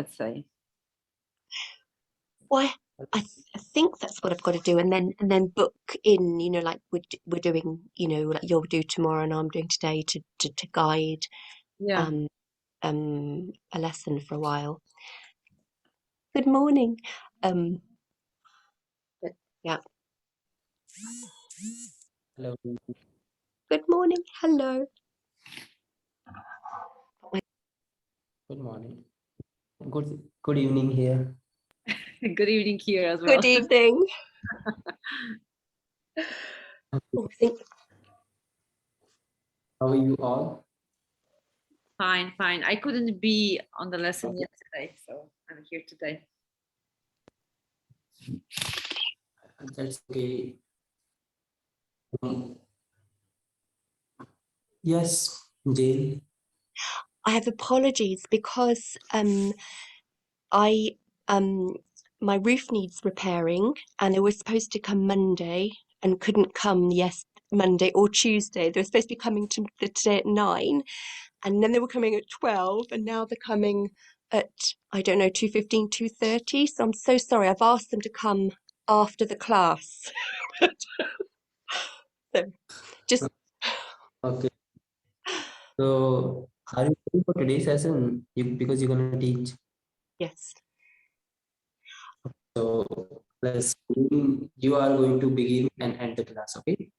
let's say. Why? I think that's what I've got to do, and then book in. Like we're doing. Like you'll do tomorrow, and I'm doing today to guide Yeah. um a lesson for a while. Good morning. Um, but yeah. Hello. Good morning. Hello. Good morning. Good evening here. Good evening here as well. Good evening. Oh, I think How are you all? Fine, fine. I couldn't be on the lesson yesterday, so I'm here today. That's okay. Yes, Jane. I have apologies because I my roof needs repairing, and they were supposed to come Monday and couldn't come Monday or Tuesday. They were supposed to be coming today at 9, and then they were coming at 12, and now they're coming at, I don't know, 2:15, 2:30. So I'm so sorry. I've asked them to come after the class. So just Okay. So, are you ready for today's session? Because you're gonna teach. yes. So, you are going to begin and end the class. Okay.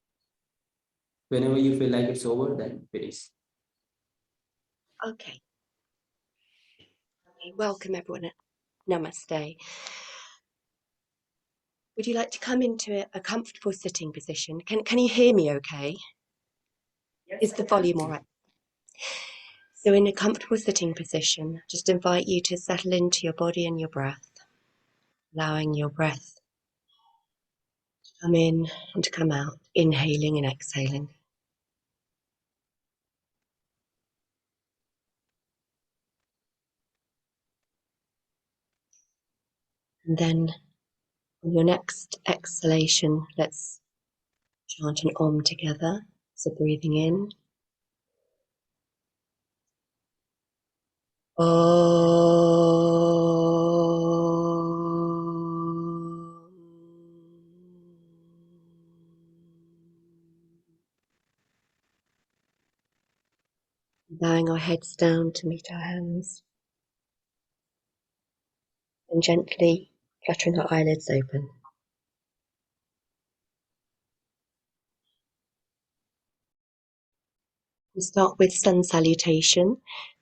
Whenever you feel like it's over, then finish. Okay. Welcome everyone. Namaste. Would you like to come into a comfortable sitting position? Can you hear me okay? Yes, Is the volume all right? So in a comfortable sitting position, just invite you to settle into your body and your breath, allowing your breath to come in and to come out, inhaling and exhaling. And then on your next exhalation, let's chant an Om together. So breathing in. Bowing our heads down to meet our hands, and gently fluttering our eyelids open. We start with sun salutation.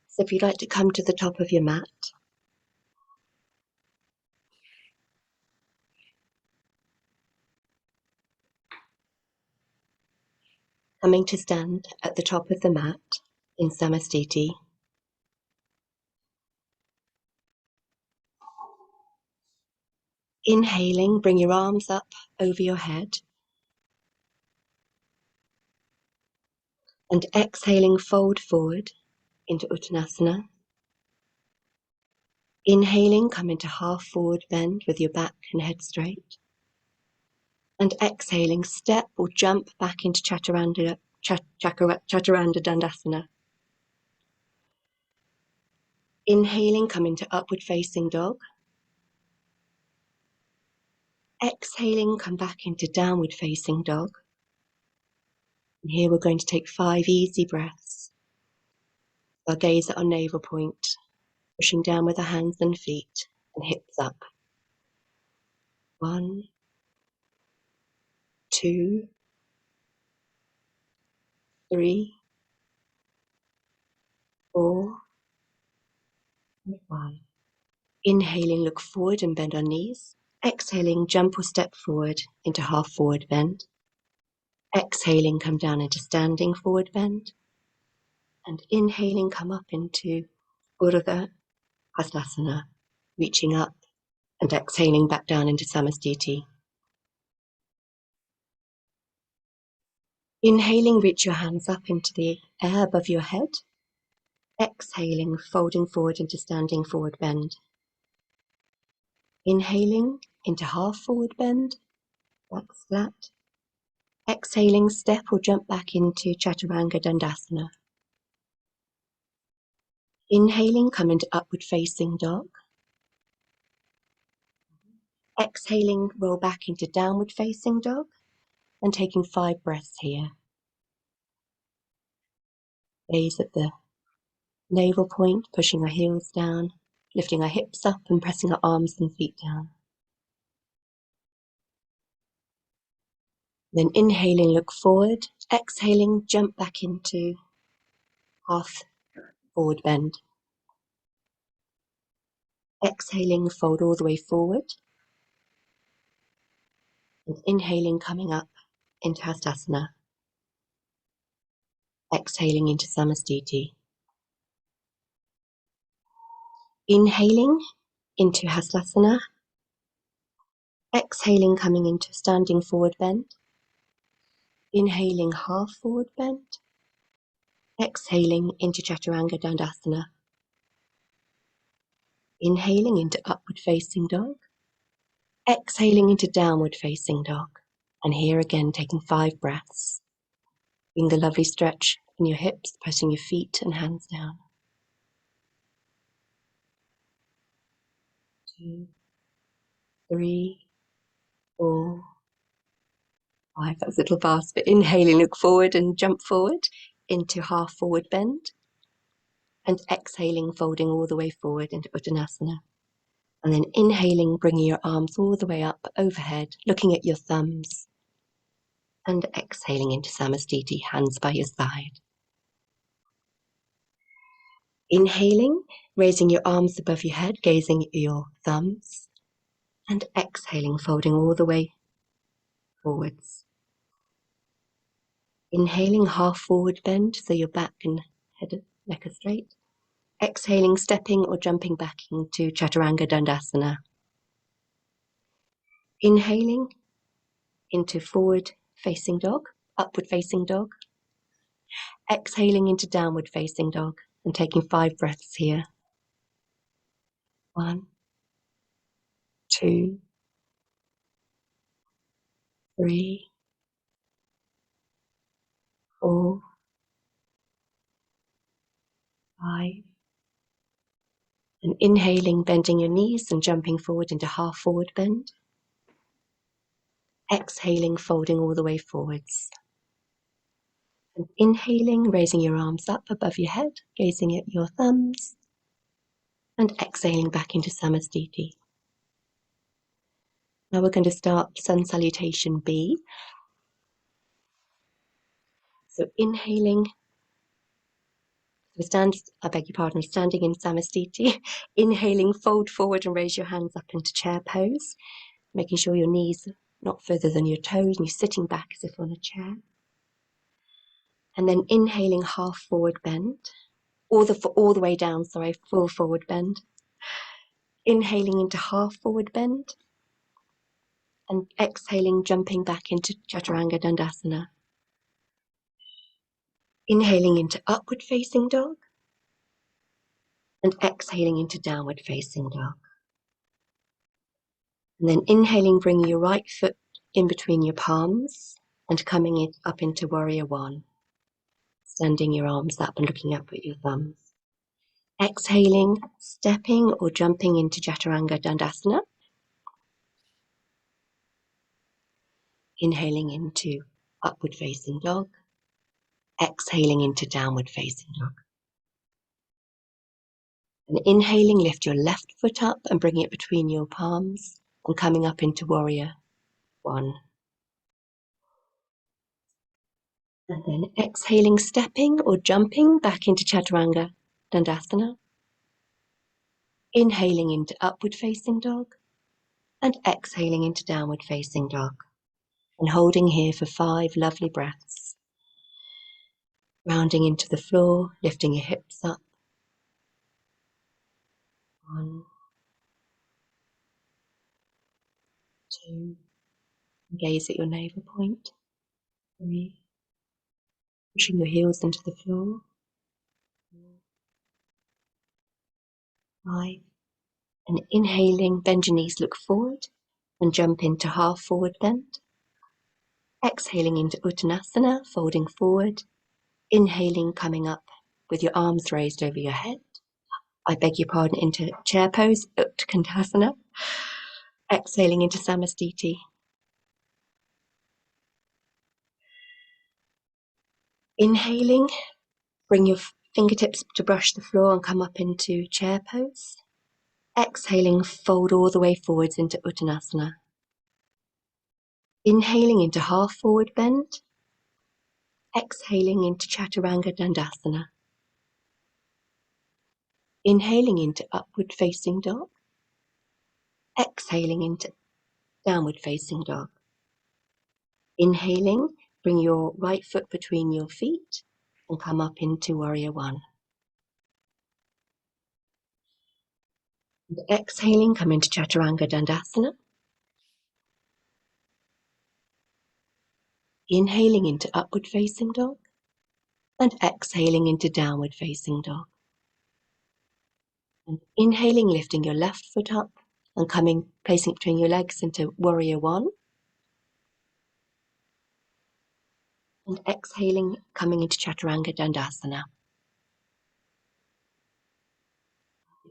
So if you'd like to come to the top of your mat, coming to stand at the top of the mat in Samastiti. Inhaling, bring your arms up over your head. And exhaling, fold forward into Uttanasana. Inhaling, come into half forward bend with your back and head straight. And exhaling, step or jump back into Chaturanga Dandasana. Inhaling, come into upward facing dog. Exhaling, come back into downward facing dog. And here we're going to take 5 easy breaths. Our gaze at our navel point, pushing down with our hands and feet and hips up. 1, 2, 3, 4, and 5. Inhaling, look forward and bend our knees. Exhaling, jump or step forward into half forward bend. Exhaling, come down into standing forward bend. And inhaling, come up into Urdhva Hastasana, reaching up and exhaling back down into Samastiti. Inhaling, reach your hands up into the air above your head. Exhaling, folding forward into standing forward bend. Inhaling into half forward bend, back flat. Exhaling, step or jump back into Chaturanga Dandasana. Inhaling, come into upward facing dog. Exhaling, roll back into downward facing dog and taking 5 breaths here. Gaze at the navel point, pushing our heels down, lifting our hips up and pressing our arms and feet down. Then inhaling, look forward. Exhaling, jump back into half forward bend. Exhaling, fold all the way forward. And inhaling, coming up into Hastasana. Exhaling into Samasthiti. Inhaling into Hastasana. Exhaling, coming into standing forward bend. Inhaling, half forward bend. Exhaling into Chaturanga Dandasana. Inhaling into upward facing dog. Exhaling into downward facing dog. And here again, taking 5 breaths. Feeling the lovely stretch in your hips, pressing your feet and hands down. 2, 3, 4, 5. That was a little fast, but inhaling, look forward and jump forward into half forward bend. And exhaling, folding all the way forward into Uttanasana. And then inhaling, bringing your arms all the way up overhead, looking at your thumbs. And exhaling into Samasthiti, hands by your side. Inhaling, raising your arms above your head, gazing at your thumbs. And exhaling, folding all the way forwards. Inhaling, half forward bend, so your back and head and neck are straight. Exhaling, stepping or jumping back into Chaturanga Dandasana. Inhaling into forward facing dog, upward facing dog. Exhaling into downward facing dog and taking 5 breaths here. 1, 2, 3, 4, 5. And inhaling, bending your knees and jumping forward into half forward bend. Exhaling, folding all the way forwards. And inhaling, raising your arms up above your head, gazing at your thumbs. And exhaling back into Samasthiti. Now we're going to start Sun Salutation B. So inhaling, standing in Samasthiti. Inhaling, fold forward and raise your hands up into chair pose, making sure your knees are not further than your toes and you're sitting back as if on a chair. And then inhaling, half forward bend, all the way down, full forward bend. Inhaling into half forward bend and exhaling, jumping back into Chaturanga Dandasana. Inhaling into upward facing dog and exhaling into downward facing dog. And then inhaling, bringing your right foot in between your palms and coming up into Warrior One. Standing your arms up and looking up at your thumbs. Exhaling, stepping or jumping into Chaturanga Dandasana. Inhaling into upward facing dog. Exhaling into downward facing dog. And inhaling, lift your left foot up and bring it between your palms and coming up into Warrior One. And then exhaling, stepping or jumping back into Chaturanga Dandasana. Inhaling into upward facing dog and exhaling into downward facing dog. And holding here for 5 lovely breaths. Rounding into the floor, lifting your hips up. 1, 2, gaze at your navel point. 3, pushing your heels into the floor. 4, 5, and inhaling, bend your knees, look forward, and jump into half forward bend. Exhaling into Uttanasana, folding forward. Inhaling, coming up with your arms raised over your head. I beg your pardon, into chair pose, Utkantasana. Exhaling into Samastiti. Inhaling, bring your fingertips to brush the floor and come up into chair pose. Exhaling, fold all the way forwards into Uttanasana. Inhaling into half forward bend. Exhaling into Chaturanga Dandasana. Inhaling into upward facing dog. Exhaling into downward facing dog. Inhaling, bring your right foot between your feet and come up into Warrior One. And exhaling, come into Chaturanga Dandasana. Inhaling into upward facing dog and exhaling into downward facing dog. And inhaling, lifting your left foot up and placing it between your legs into Warrior One. And exhaling, coming into Chaturanga Dandasana.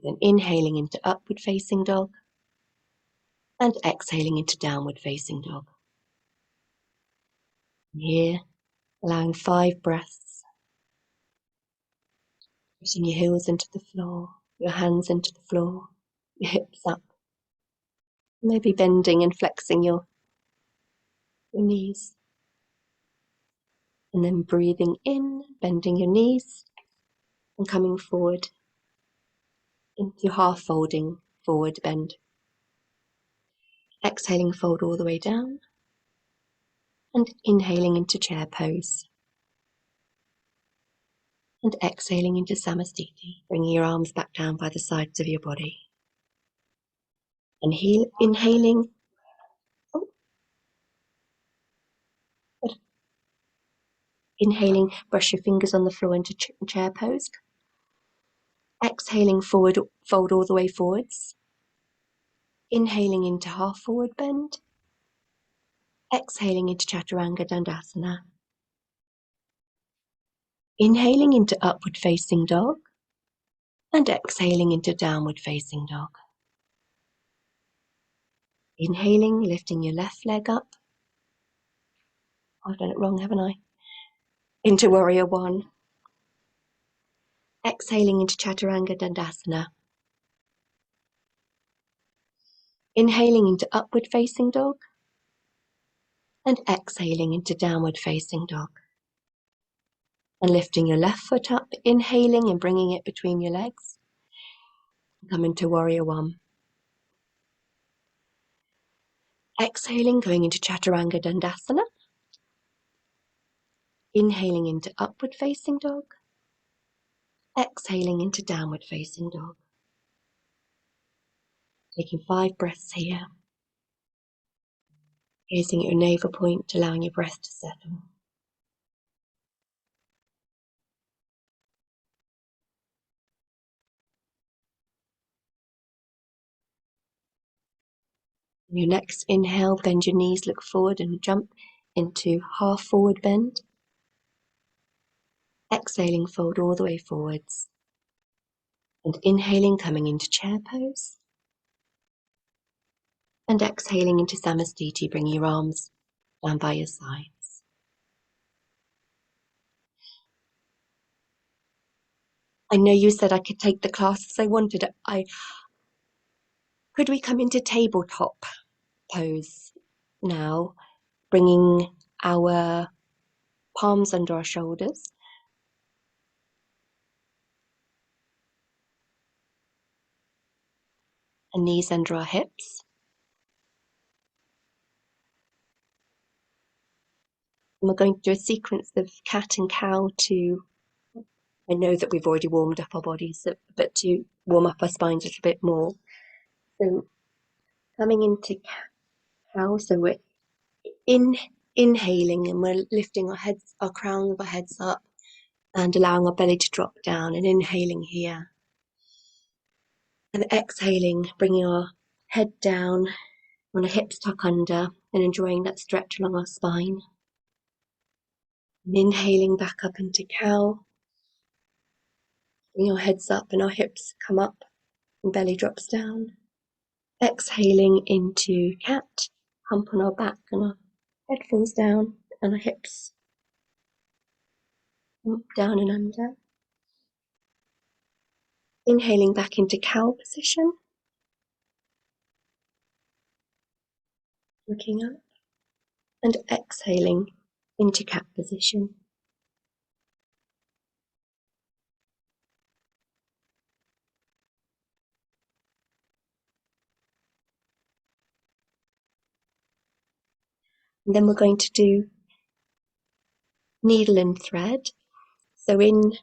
Then inhaling into upward facing dog and exhaling into downward facing dog. And here, allowing 5 breaths. Pushing your heels into the floor, your hands into the floor, your hips up. Maybe bending and flexing your knees. And then breathing in, bending your knees and coming forward into half folding forward bend. Exhaling, fold all the way down and inhaling into chair pose. And exhaling into Samastiti, bringing your arms back down by the sides of your body. And inhaling. Inhaling, brush your fingers on the floor into chair pose. Exhaling, forward, fold all the way forwards. Inhaling into half forward bend. Exhaling into Chaturanga Dandasana. Inhaling into upward facing dog. And exhaling into downward facing dog. Inhaling, lifting your left leg up. I've done it wrong, haven't I? Into Warrior One. Exhaling into Chaturanga Dandasana. Inhaling into upward facing dog. And exhaling into downward facing dog. And lifting your left foot up, inhaling and bringing it between your legs. Come into Warrior One. Exhaling, going into Chaturanga Dandasana. Inhaling into upward facing dog. Exhaling into downward facing dog. Taking 5 breaths here. Gazing at your navel point, allowing your breath to settle. On your next inhale, bend your knees, look forward and jump into half forward bend. Exhaling, fold all the way forwards. And inhaling, coming into chair pose. And exhaling into Samastiti, bringing your arms down by your sides. I know you said I could take the class as I wanted. Could we come into tabletop pose now, bringing our palms under our shoulders. And knees under our hips. And we're going to do a sequence of cat and cow I know that we've already warmed up our bodies, but to warm up our spines a little bit more. So coming into cow, so we're inhaling and we're lifting our crown of our heads up and allowing our belly to drop down and inhaling here. And exhaling, bringing our head down on our hips tuck under and enjoying that stretch along our spine. And inhaling back up into cow. Bring our heads up and our hips come up and belly drops down. Exhaling into cat, hump on our back and our head falls down and our hips hump down and under. Inhaling back into cow position, looking up, and exhaling into cat position. And then we're going to do needle and thread. So in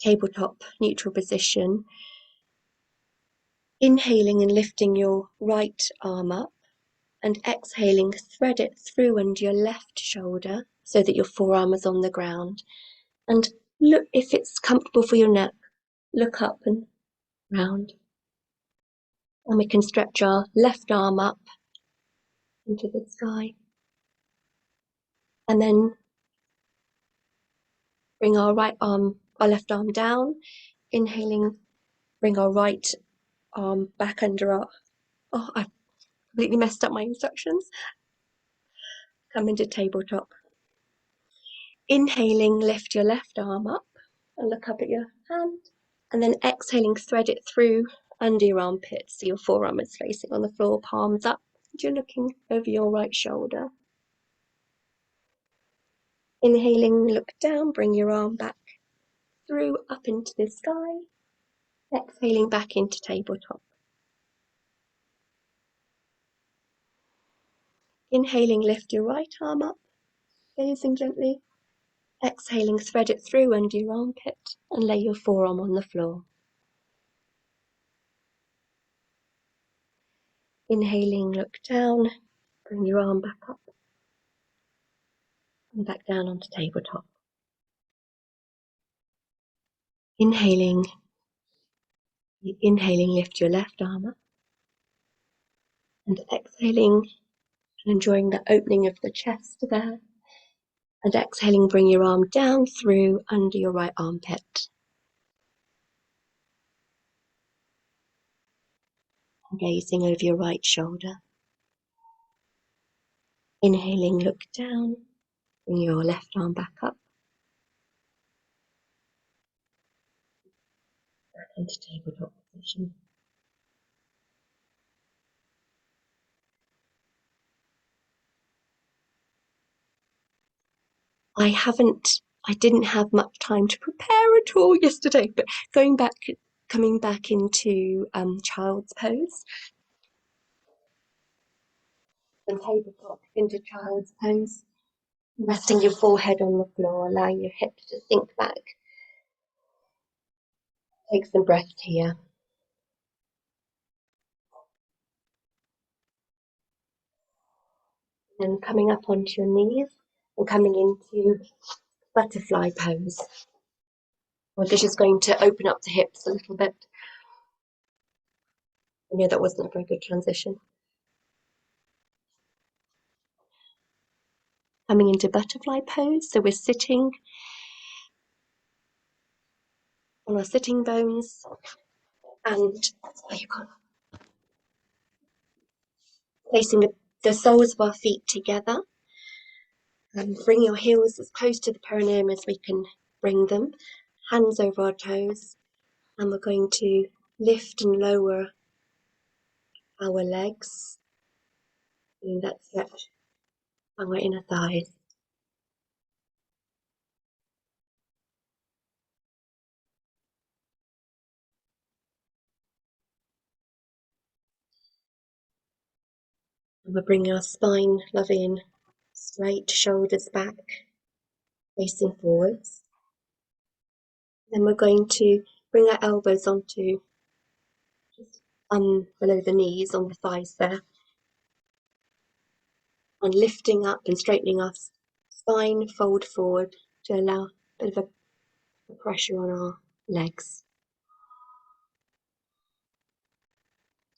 tabletop neutral position, inhaling and lifting your right arm up and exhaling, thread it through under your left shoulder so that your forearm is on the ground. And look, if it's comfortable for your neck, look up and round. And we can stretch our left arm up into the sky. And then bring our left arm down, inhaling, bring our right arm back under our, I completely messed up my instructions. Come into tabletop. Inhaling, lift your left arm up and look up at your hand. And then exhaling, thread it through under your armpits so your forearm is facing on the floor, palms up, and you're looking over your right shoulder. Inhaling, look down, bring your arm back through, up into the sky. Exhaling back into tabletop. Inhaling, lift your right arm up, gazing gently. Exhaling, thread it through under your armpit and lay your forearm on the floor. Inhaling, look down, bring your arm back up and back down onto tabletop. Inhaling, lift your left arm up and exhaling and enjoying the opening of the chest there. And exhaling, bring your arm down through under your right armpit. And gazing over your right shoulder. Inhaling, look down, bring your left arm back up. Back into tabletop position. I didn't have much time to prepare at all yesterday, but coming back into child's pose. And tabletop into child's pose. Resting your forehead on the floor, allowing your hips to sink back. Take some breaths here. Then coming up onto your knees and coming into butterfly pose. Well, this is going to open up the hips a little bit. I know that wasn't a very good transition. Coming into butterfly pose, so we're sitting on our sitting bones and placing the soles of our feet together. And bring your heels as close to the perineum as we can bring them. Hands over our toes. And we're going to lift and lower our legs. Doing that stretch on our inner thighs. And we're bringing our spine lovely and straight, shoulders back, facing forwards. Then we're going to bring our elbows onto just below the knees, on the thighs there. And lifting up and straightening our spine, fold forward to allow a bit of a pressure on our legs.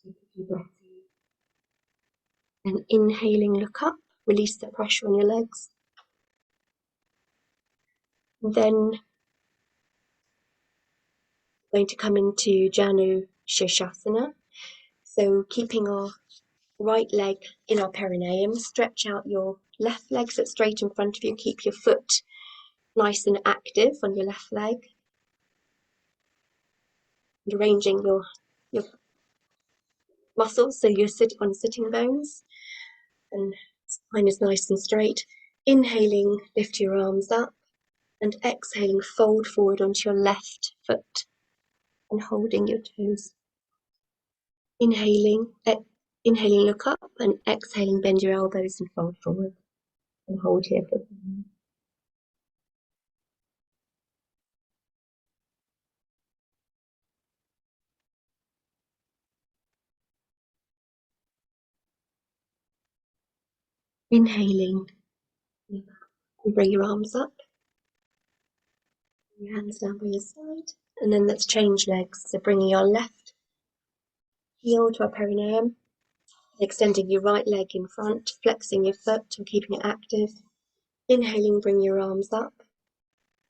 Take a few breaths in. And inhaling, look up, release the pressure on your legs. And then going to come into Janu Shirshasana. So keeping our right leg in our perineum, stretch out your left leg so it's straight in front of you. Keep your foot nice and active on your left leg. And arranging your muscles so you're on sitting bones and spine is nice and straight. Inhaling, lift your arms up, and exhaling, fold forward onto your left foot and holding your toes. Inhaling, look up, and exhaling, bend your elbows and fold forward and hold here for a moment. Inhaling, and bring your arms up, your hands down by your side, and then let's change legs. So bringing your left heel to our perineum, extending your right leg in front, flexing your foot and keeping it active. Inhaling, bring your arms up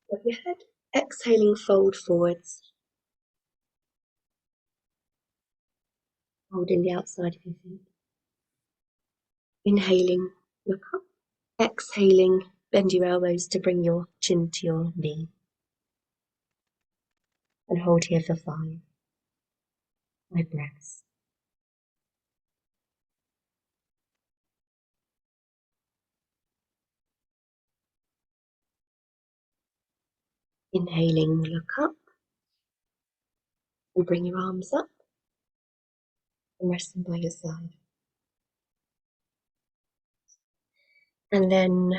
above your head. Exhaling, fold forwards, holding the outside of your feet. Inhaling, look up. Exhaling, bend your elbows to bring your chin to your knee. And hold here for 5 breaths. Inhaling, look up. And bring your arms up. And rest them by your side. And then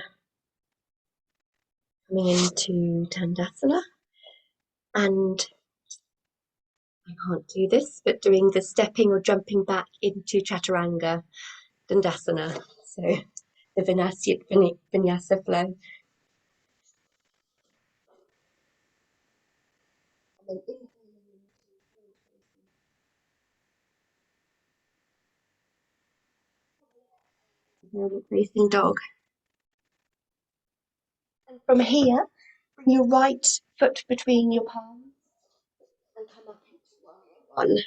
coming into Tandasana. And I can't do this, but doing the stepping or jumping back into Chaturanga Dandasana. So the Vinyasa flow. And then inhaling, facing dog. And from here, bring your right foot between your palms and come up into warrior 1.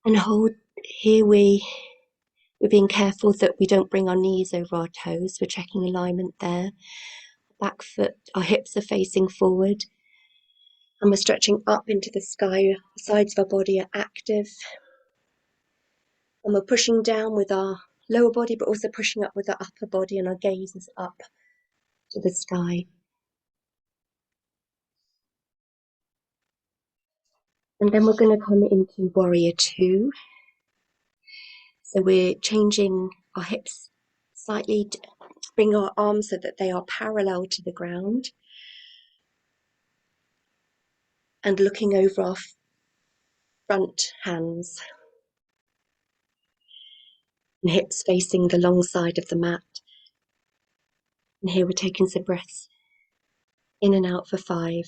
And hold here. We're being careful that we don't bring our knees over our toes. We're checking alignment there. Back foot, our hips are facing forward. And we're stretching up into the sky. The sides of our body are active. And we're pushing down with our lower body, but also pushing up with our upper body, and our gaze is up to the sky. And then we're going to come into warrior 2. So we're changing our hips slightly to bring our arms so that they are parallel to the ground. And looking over our front hands. And hips facing the long side of the mat. And here we're taking some breaths in and out for 5.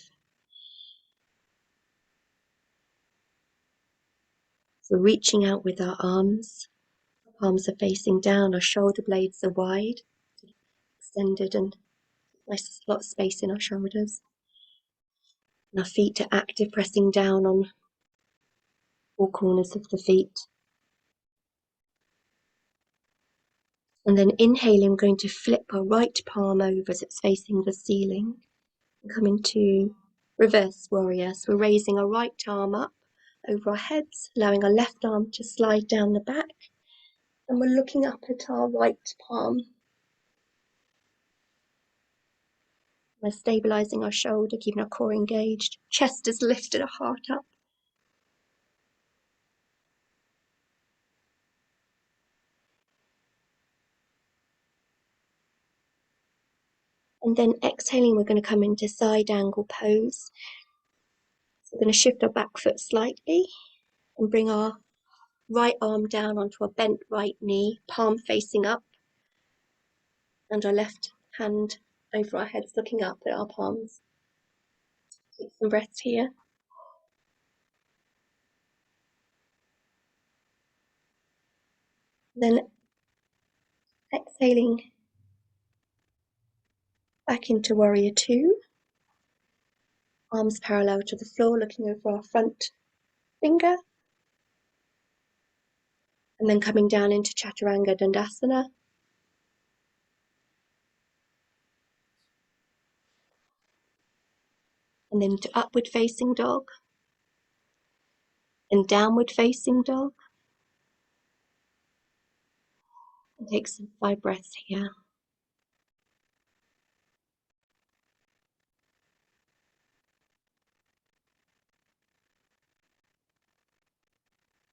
So reaching out with our arms. Our palms are facing down, our shoulder blades are wide, extended, and nice lot of space in our shoulders. And our feet are active, pressing down on all corners of the feet. And then inhaling, we're going to flip our right palm over as it's facing the ceiling. And come into reverse warrior. So we're raising our right arm up over our heads, allowing our left arm to slide down the back. And we're looking up at our right palm. We're stabilizing our shoulder, keeping our core engaged. Chest is lifted, our heart up. And then exhaling, we're going to come into side angle pose. So we're going to shift our back foot slightly and bring our right arm down onto our bent right knee, palm facing up, and our left hand over our heads, looking up at our palms. Take some breaths here. Then exhaling, Back into warrior two. Arms parallel to the floor, looking over our front finger. And then coming down into Chaturanga Dandasana. And then to upward facing dog. And downward facing dog. And take some 5 breaths here.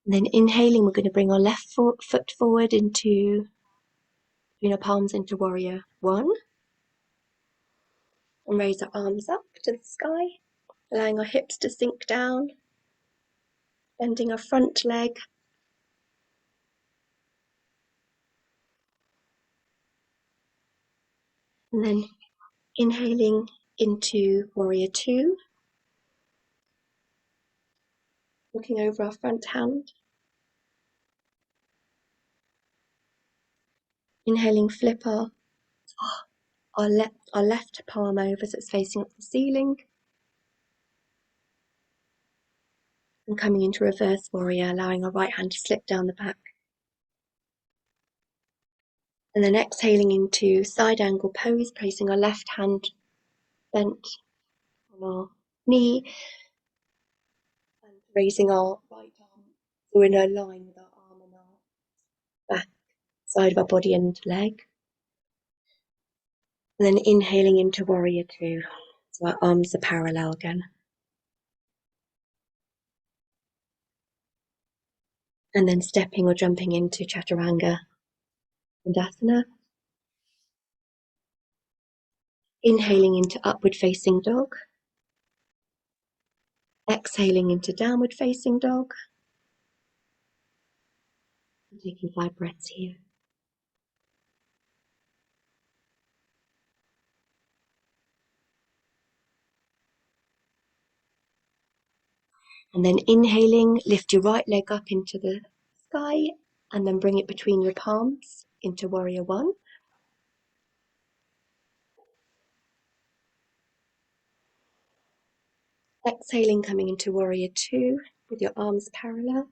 And then inhaling, we're going to bring our left foot forward into, between our palms into warrior one. And raise our arms up to the sky, allowing our hips to sink down, bending our front leg. And then inhaling into warrior two, looking over our front hand. Inhaling, flip our left palm over so it's facing up the ceiling. And coming into reverse warrior, allowing our right hand to slip down the back. And then exhaling into side angle pose, placing our left hand bent on our knee and raising our right arm so we're in a line with our arm and our back side of our body and leg. And then inhaling into warrior two, so our arms are parallel again. And then stepping or jumping into Chaturanga Dandasana. Inhaling into upward facing dog. Exhaling into downward facing dog. And taking 5 breaths here. And then inhaling, lift your right leg up into the sky and then bring it between your palms into warrior one. Exhaling, coming into warrior two with your arms parallel.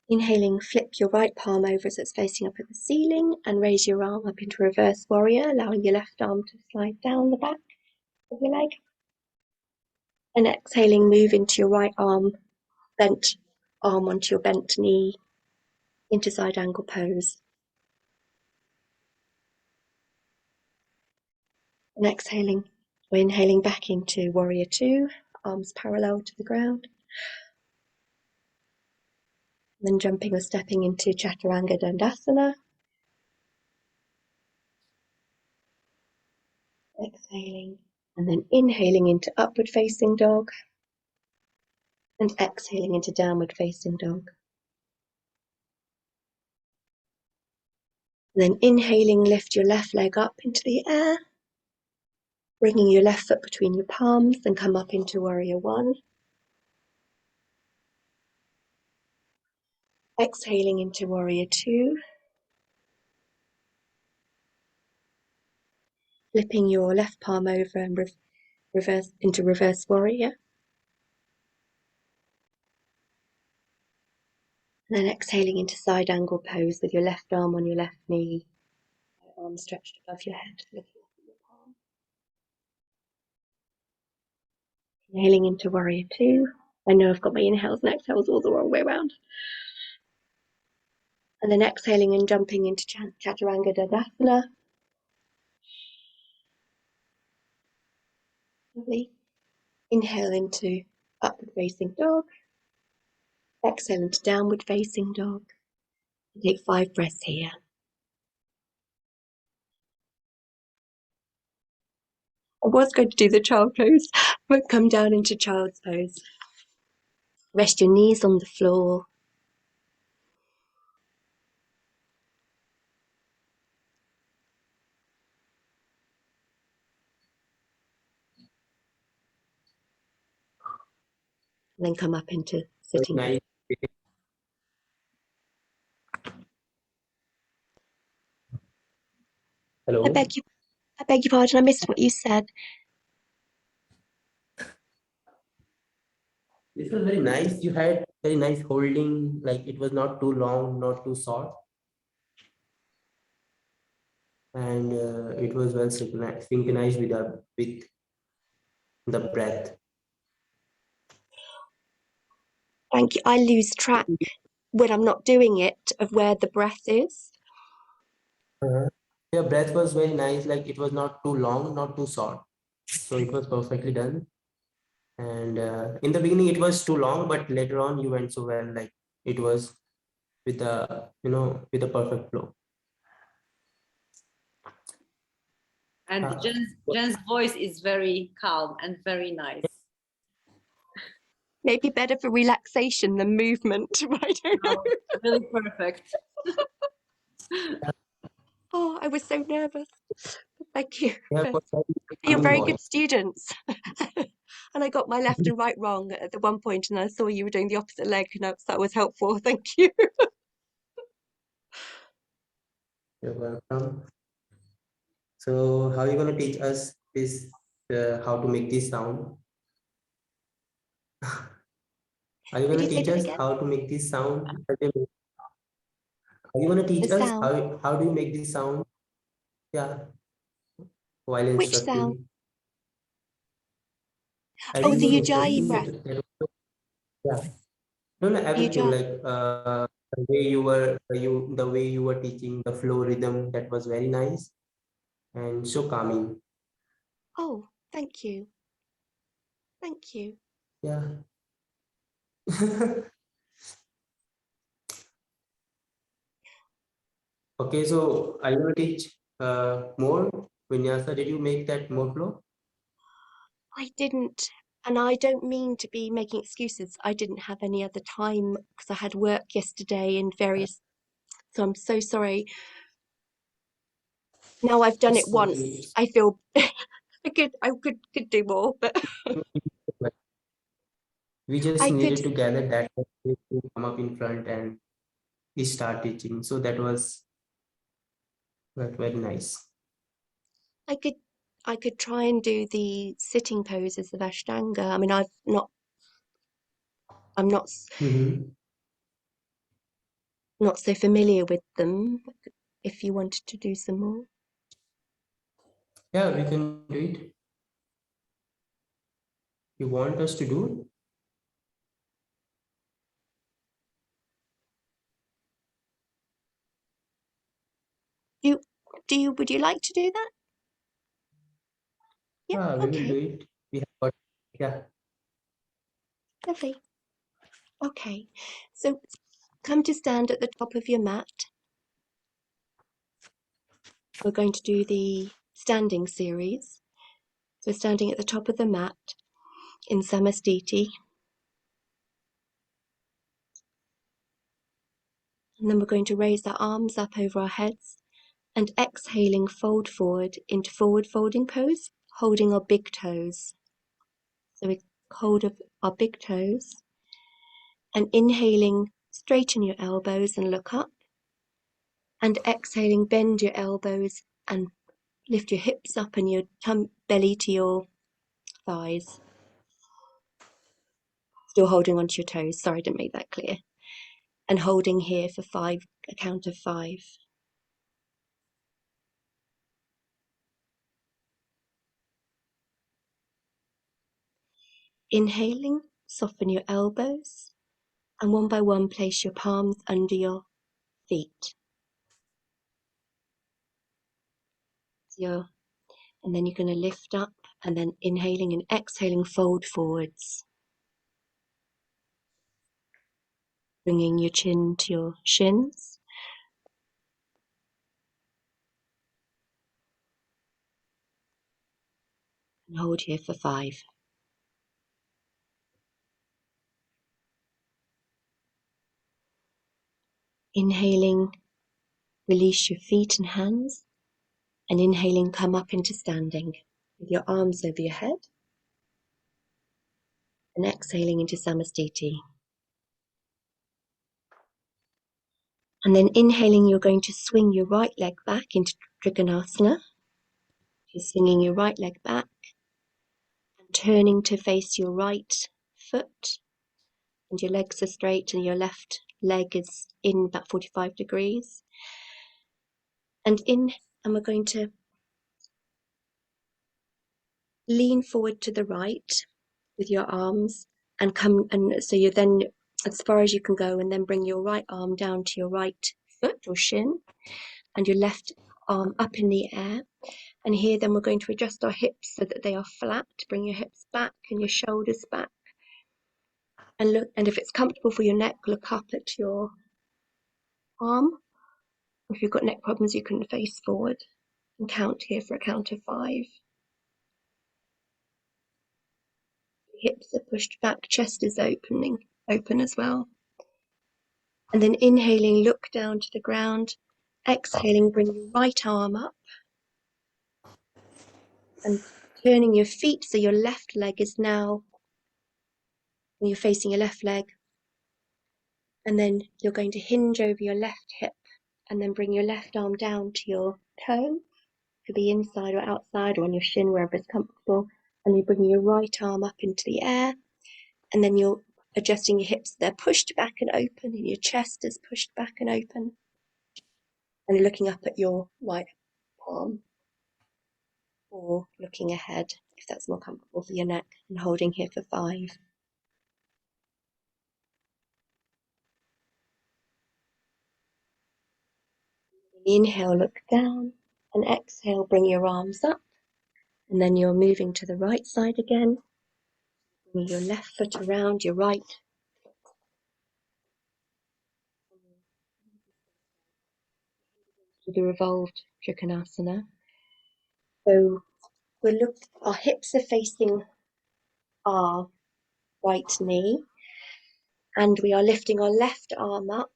Inhaling, flip your right palm over so it's facing up at the ceiling and raise your arm up into reverse warrior, allowing your left arm to slide down the back of your leg. And exhaling, move into your right arm, bent arm onto your bent knee into side angle pose. And exhaling, we're inhaling back into warrior two, arms parallel to the ground. And then jumping or stepping into Chaturanga Dandasana. Exhaling, and then inhaling into upward facing dog. And exhaling into downward facing dog. And then inhaling, lift your left leg up into the air, bringing your left foot between your palms and come up into warrior one. Exhaling into warrior two. Flipping your left palm over and reverse into reverse warrior. And then exhaling into side angle pose with your left arm on your left knee, right arm stretched above your head, looking up at your palm. Inhaling into warrior two. I know I've got my inhales and exhales all the wrong way around. And then exhaling and jumping into Chaturanga Dandasana. Lovely. Inhale into upward facing dog. Exhale into downward facing dog. And take 5 breaths here. I was going to do the child pose, but come down into child's pose. Rest your knees on the floor. And then come up into sitting. Nice. Hello. I beg your pardon, I missed what you said. This was very nice. You had very nice holding, like it was not too long, not too short, and it was well synchronized with the breath. Thank you. I lose track when I'm not doing it of where the breath is. Your breath was very nice, like it was not too long, not too short. So it was perfectly done. And in the beginning, it was too long, but later on, you went so well, like it was with the, with the perfect flow. And Uh, Jen's voice is very calm and very nice. Maybe better for relaxation than movement. I don't know. Really perfect. Oh, I was so nervous. Thank you. you have got very You're calming very voice. good students. And I got my left and right wrong at the one point, and I saw you were doing the opposite leg, and that was helpful. Thank you. You're welcome. So how are you going to teach us this, how to make this sound? Are you Could going you to say teach that us again? how to make this sound? Are you going to The teach us sound. how do you make this sound? Yeah, while Which sound? instructing. As Oh, you were the Ujjayi instructing, breath. yeah. No, no, everything Ujjayi. like the way you were teaching the flow rhythm, that was very nice and so calming. Oh, thank you. Thank you. Yeah. Okay, so are you going to teach more vinyasa? Did you make that more flow? I didn't, and I don't mean to be making excuses. I didn't have any other time because I had work yesterday and various, so I'm so sorry. Now I've done it It's okay. once. I feel I could do more, but We just I could needed to gather that to come up in front and start teaching. So that was very nice. I could I could try and do the sitting poses of Ashtanga. I mean, I'm Mhm. not so familiar with them. If you wanted to do some more. Yeah, we can do it. You want us to do? Would you like to do that? Yeah, Yeah, we will do okay, it. We have got, yeah. lovely. Okay, so come to stand at the top of your mat. We're going to do the standing series. So standing at the top of the mat in Samastiti. And then we're going to raise our arms up over our heads and exhaling, fold forward into forward folding pose, holding our big toes. So we hold of our big toes and inhaling, straighten your elbows and look up. And exhaling, bend your elbows and lift your hips up and your belly to your thighs. Still holding onto your toes. Sorry, I didn't make that clear. And holding here for a count of 5. Inhaling, soften your elbows, and one by one place your palms under your feet. And then you're going to lift up and then inhaling and exhaling, fold forwards. Bringing your chin to your shins. And hold here for 5. Inhaling, release your feet and hands. And inhaling, come up into standing with your arms over your head. And exhaling into Samastiti. And then inhaling, you're going to swing your right leg back into Trikonasana. You're swinging your right leg back and turning to face your right foot, and your legs are straight and your left leg is in about 45 degrees. And we're going to lean forward to the right with your arms and come, and so you're then as far as you can go, and then bring your right arm down to your right foot or shin and your left arm up in the air. And here then we're going to adjust our hips so that they are flat. Bring your hips back and your shoulders back. And look, and if it's comfortable for your neck, look up at your arm. If you've got neck problems, you can face forward and count here for a count of 5. Hips are pushed back, chest is open as well. And then inhaling, look down to the ground. Exhaling, bring your right arm up and turning your feet so your left leg is now, when you're facing your left leg, and then you're going to hinge over your left hip and then bring your left arm down to your toe. Could be inside or outside or on your shin, wherever it's comfortable. And you bring your right arm up into the air, and then you're adjusting your hips. They're pushed back and open, and your chest is pushed back and open. And you're looking up at your right palm, or looking ahead if that's more comfortable for your neck, and holding here for 5. Inhale, look down, and exhale, bring your arms up, and then you're moving to the right side again. Bring your left foot around your right. To the revolved Trikonasana. So our hips are facing our right knee, and we are lifting our left arm up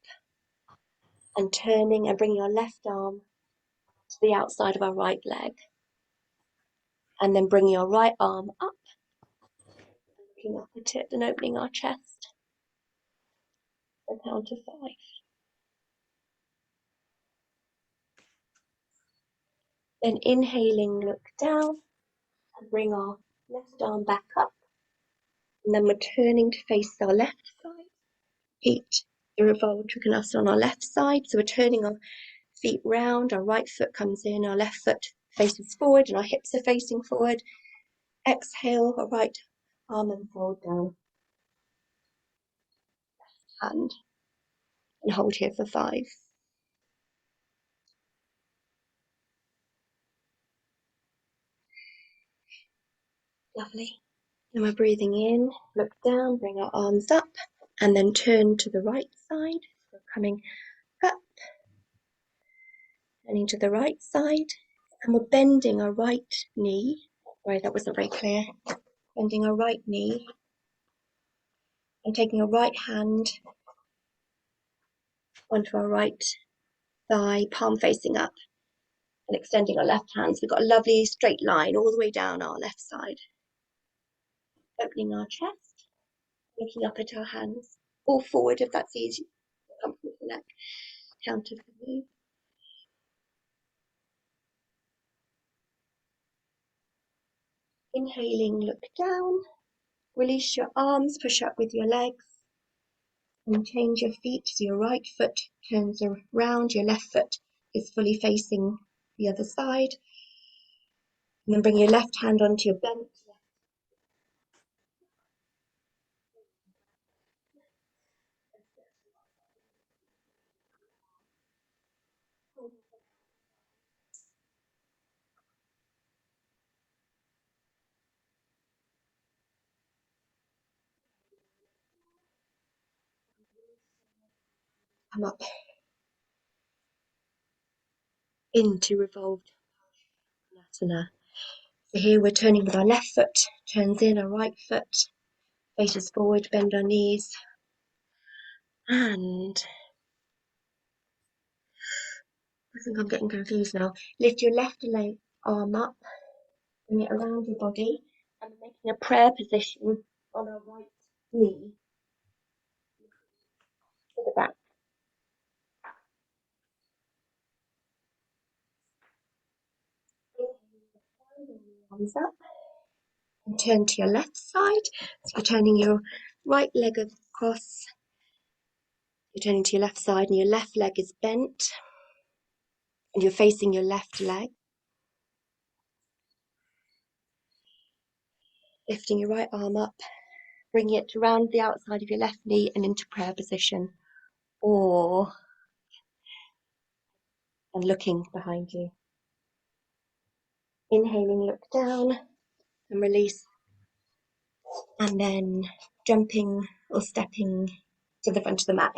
and turning and bringing our left arm to the outside of our right leg, and then bringing our right arm up, looking up at it and opening our chest. And count to 5. Then inhaling, look down and bring our left arm back up, and then we're turning to face our left side. Feet, the revolved Trikonasana on our left side, so we're turning our feet round, our right foot comes in, our left foot faces forward, and our hips are facing forward. Exhale, our right arm and fold down. Hand. And hold here for 5. Lovely. And we're breathing in, look down, bring our arms up, and then turn to the right side. So we're coming up, turning to the right side, and we're bending our right knee. Sorry, that wasn't very clear. Bending our right knee and taking our right hand onto our right thigh, palm facing up, and extending our left hand. So we've got a lovely straight line all the way down our left side. Opening our chest, looking up at our hands, all forward if that's easy, comfortable with the neck. Counter for me. Inhaling, look down, release your arms, push up with your legs, and change your feet so your right foot turns around, your left foot is fully facing the other side. And then bring your left hand onto your bent left. Come up into revolved Trikonasana. So here we're turning with our left foot, turns in, our right foot faces forward, bend our knees. And I think I'm getting confused now. Lift your left leg arm up, bring it around your body, and we're making a prayer position on our right knee to the back. Hands up. And turn to your left side. So you're turning your right leg across. You're turning to your left side and your left leg is bent. And you're facing your left leg. Lifting your right arm up. Bringing it around the outside of your left knee and into prayer position. And looking behind you. Inhaling, look down and release. And then jumping or stepping to the front of the mat.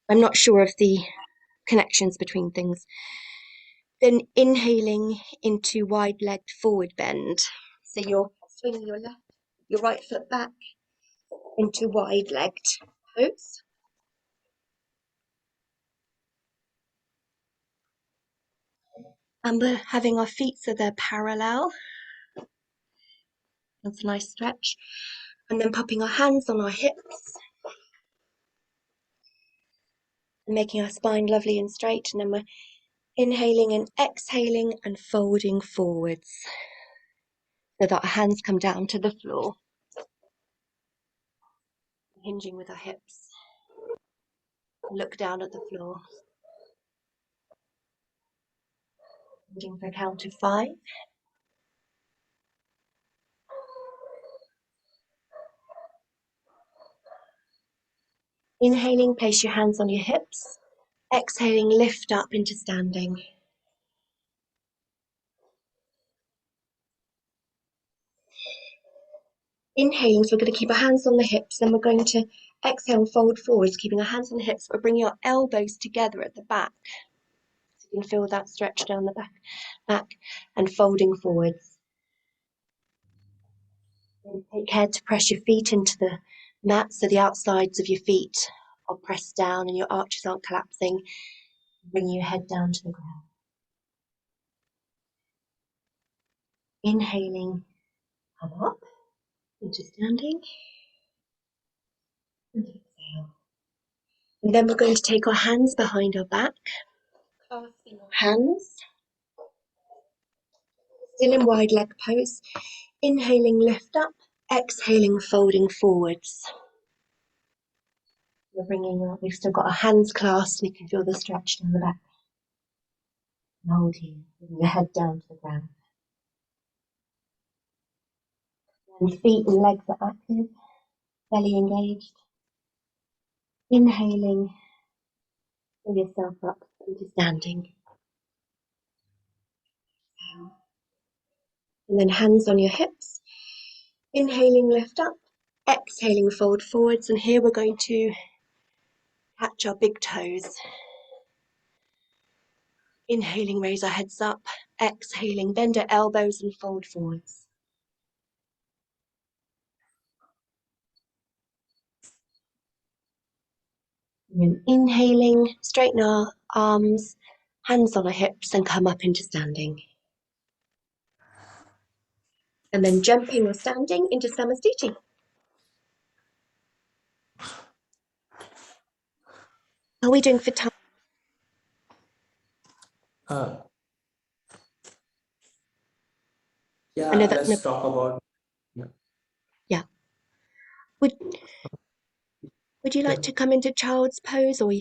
I'm not sure of the connections between things. Then inhaling into wide-legged forward bend. So you're swinging your right foot back into wide-legged pose. And we're having our feet so they're parallel. That's a nice stretch. And then popping our hands on our hips. And making our spine lovely and straight. And then we're inhaling and exhaling and folding forwards. So that our hands come down to the floor. Hinging with our hips. Look down at the floor. Holding for a count of 5. Inhaling, place your hands on your hips. Exhaling, lift up into standing. Inhaling, so we're going to keep our hands on the hips, then we're going to exhale and fold forwards, keeping our hands on the hips. We're bringing our elbows together at the back. So you can feel that stretch down the back and folding forwards. And take care to press your feet into the mat so the outsides of your feet are pressed down and your arches aren't collapsing. Bringing your head down to the ground. Inhaling, come up into standing. And exhale. And then we're going to take our hands behind our back, clasping our hands, still in wide leg pose. Inhaling, lift up. Exhaling, folding forwards. We're bringing up, we've still got our hands clasped, and you can feel the stretch down the back. And hold here, bring your head down to the ground. And feet and legs are active, belly engaged. Inhaling, pull yourself up into standing. And then hands on your hips. Inhaling, lift up. Exhaling, fold forwards. And here we're going to catch our big toes. Inhaling, raise our heads up. Exhaling, bend our elbows and fold forwards. And inhaling, straighten our arms, hands on our hips and come up into standing. And then jumping or standing into Samastiti. How are we doing for time? Uh, I yeah, know that's let's talk about. yeah. Would you like to come into child's pose or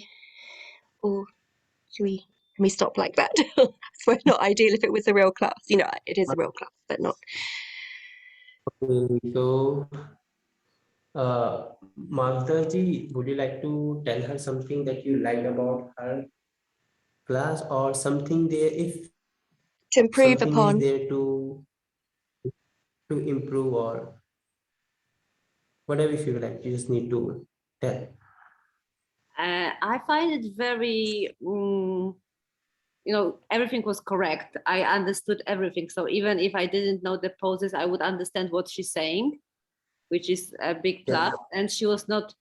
should we? Can we stop like that? It's not ideal if it was a real class. You know, it is a real class, but not. Okay, so, Magda ji, would you like to tell her something that you liked about her class, or something there, if To improve something upon. is there to improve, or whatever you feel like, you just need to tell. I find it very, everything was correct. I understood everything. So even if I didn't know the poses, I would understand what she's saying, which is a big plus. Yeah. And she was not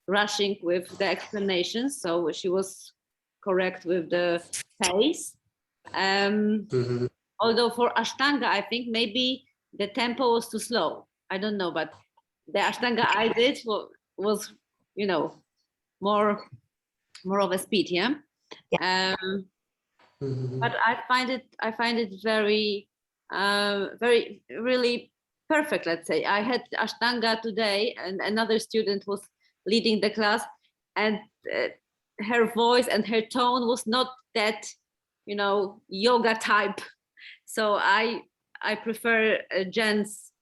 rushing with the explanations. So she was correct with the pace. Mhm. Although for Ashtanga, I think maybe the tempo was too slow. I don't know, but the Ashtanga I did was more of a speed, yeah? Mhm. but I find it very, very really perfect. Let's say I had Ashtanga today, and another student was leading the class, and her voice and her tone was not that, yoga type. So I prefer Jen's,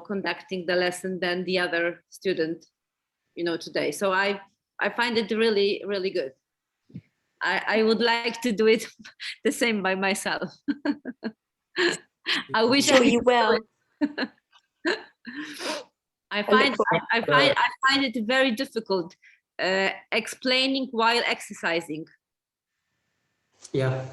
conducting the lesson than the other student, today. So I find it really, really good. I would like to do it the same by myself. I wish Sure I you will. I I look find forward. I find it very difficult explaining while exercising. Yeah,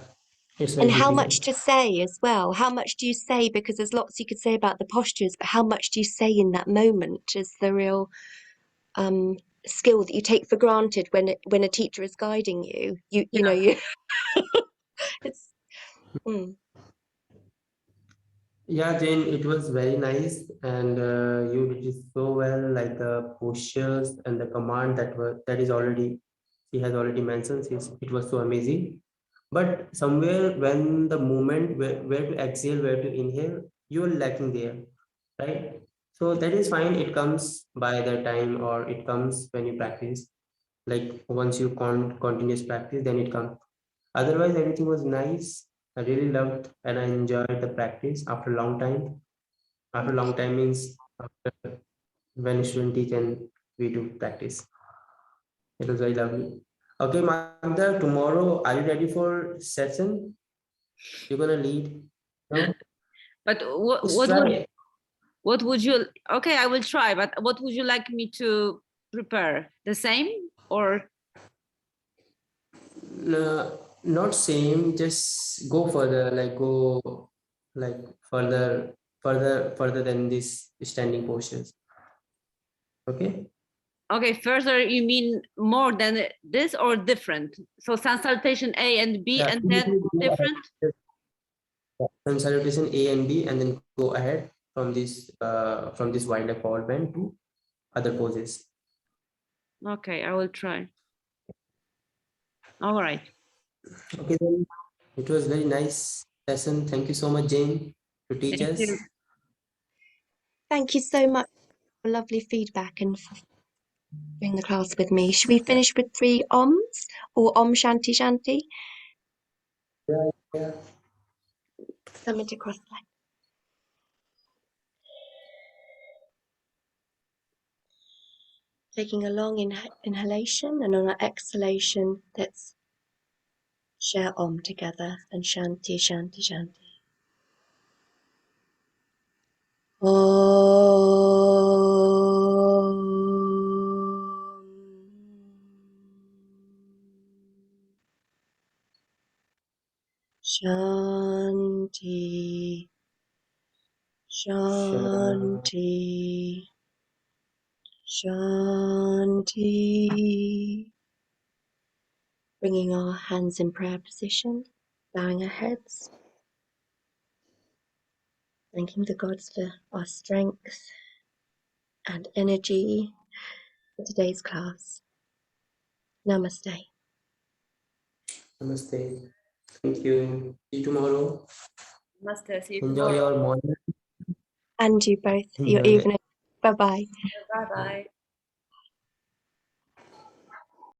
it's And very how difficult. much to say as well? How much do you say? Because there's lots you could say about the postures, but how much do you say in that moment is the real skill that you take for granted when a teacher is guiding you. You know you. It's. Mm. Yeah, Jane, it was very nice, and you did it so well. Like the postures and the command that is already she has already mentioned. It was so amazing. But somewhere when the moment where to exhale, where to inhale, you are lacking there, right? So that is fine. It comes by the time, or it comes when you practice. Like once you continuous practice, then it comes. Otherwise, everything was nice. I really loved and I enjoyed the practice after a long time. After a long time means after when student teach and we do practice. It was very lovely. Okay, Magda, tomorrow are you ready for session? You're gonna lead? No? But Just try. what would you? Okay, I will try. But what would you like me to prepare? The same or? No, not same, just go further, like go like further than this standing postures. Okay? Okay, further you mean more than this or different? So sun salutation A and B Yeah, and then different? sun salutation A and B, and then go ahead from this wildlife forward bend to other poses. Okay, I will try. All right. Okay, then it was very nice lesson. Thank you so much, Jane, to teach Thank us. you. Thank you so much for lovely feedback and for doing the class with me. Should we finish with 3 Oms or Om Shanti Shanti? Yeah, yeah. Summit across the line. Taking a long inhalation, and on our exhalation, let's share Om together and Shanti, Shanti, Shanti. Shanti, Shanti, Shanti. Bringing our hands in prayer position, bowing our heads, thanking the gods for our strength and energy for today's class. Namaste. Namaste. Thank you. See you tomorrow. Namaste. See you Enjoy tomorrow. your morning. And you both, your Enjoy the evening. Bye-bye. Bye bye.